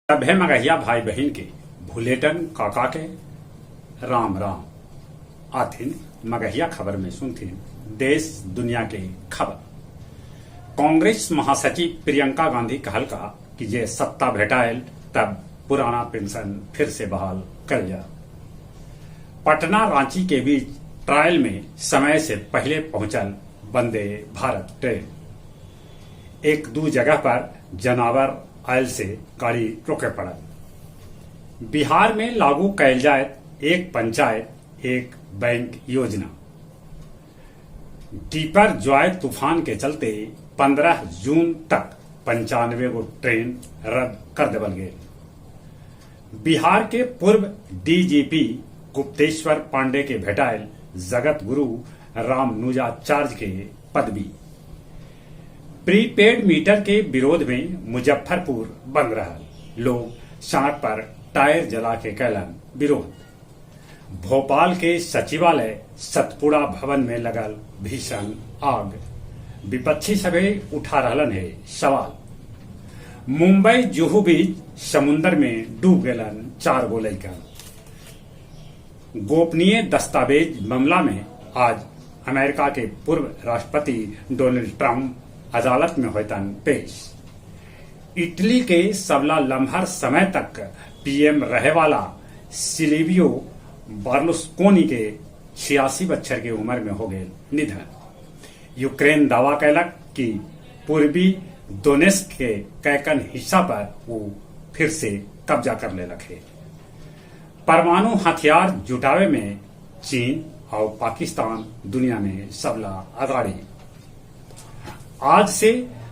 सभे मगहिया भाई बहन के भुलेटन काका के राम राम आथिन मगहिया खबर में सुनथिन देश दुनिया के खबर। कांग्रेस महासचिव प्रियंका गांधी कहलका कि जे सत्ता भेटायल तब पुराना पेंशन फिर से बहाल कर जा। पटना रांची के बीच ट्रायल में समय से पहले पहुंचल वंदे भारत ट्रेन। एक दो जगह पर जनावर आयल से गाड़ी रोके पड़ल। बिहार में लागू कैल जाए एक पंचायत एक बैंक योजना। टीपर जॉय तूफान के चलते 15 जून तक 95 गो ट्रेन रद्द कर देवल गए। बिहार के पूर्व डीजीपी गुप्तेश्वर पांडे के भेटायल जगत गुरु रामानुजाचार्य के पदवी। प्रीपेड मीटर के विरोध में मुजफ्फरपुर बंद रहा। लोग सड़क पर टायर जला के कैलन विरोध। भोपाल के सचिवालय सतपुड़ा भवन में लगल भीषण आग। विपक्षी सभे उठा रहलन है सवाल। मुंबई जुहू बीच समुन्दर में डूब गलन 4 गो लड़का। गोपनीय दस्तावेज मामला में आज अमेरिका के पूर्व राष्ट्रपति डोनाल्ड ट्रंप अदालत में होतन पेश। इटली के सबला लम्हर समय तक पीएम रहे वाला सिल्वियो बर्लुस्कोनी के 86 बच्चर की उम्र में हो गए निधन। यूक्रेन दावा कैलक कि पूर्वी दोनेस्क के कैकन हिस्सा पर वो फिर से कब्जा कर ले रखे। परमाणु हथियार जुटावे में चीन और पाकिस्तान दुनिया में सबला अगाड़ी। आज से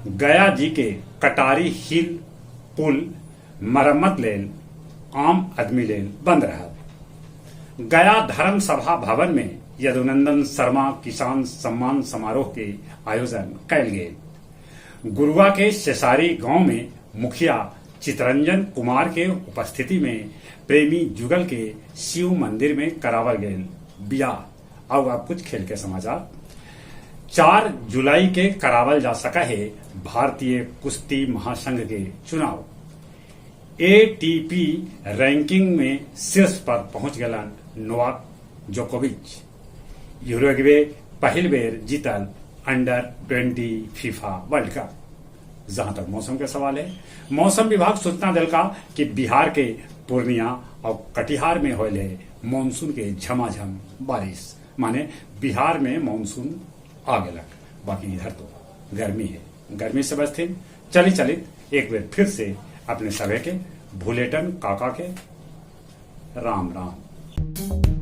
गया जी के कटारी हिल पुल मरम्मत लेल आम आदमी लेल बंद रहा। गया धर्म सभा भवन में यदुनंदन शर्मा किसान सम्मान समारोह के आयोजन कैल गए। गुरुआ के शेषारी गांव में मुखिया चितरंजन कुमार के उपस्थिति में प्रेमी जुगल के शिव मंदिर में करावल गए बियाह। और अब कुछ खेल के समाचार। 4 जुलाई के करावल जा सका है भारतीय कुश्ती महासंघ के चुनाव। एटीपी रैंकिंग में शीर्ष पर पहुंच गलन नोवाक जोकोविच। यूरुग्वे पहल बेर जीतल अंडर 20 फीफा वर्ल्ड कप। जहां तक मौसम के सवाल है, मौसम विभाग सूचना दिलका कि बिहार के पूर्णिया और कटिहार में होले मानसून के झमाझम बारिश। माने बिहार में मानसून आ गलक। बाकी इधर तो गर्मी है, गर्मी से बचथिन। चलित एक बार फिर से अपने सभी के भुलेटन काका के राम राम।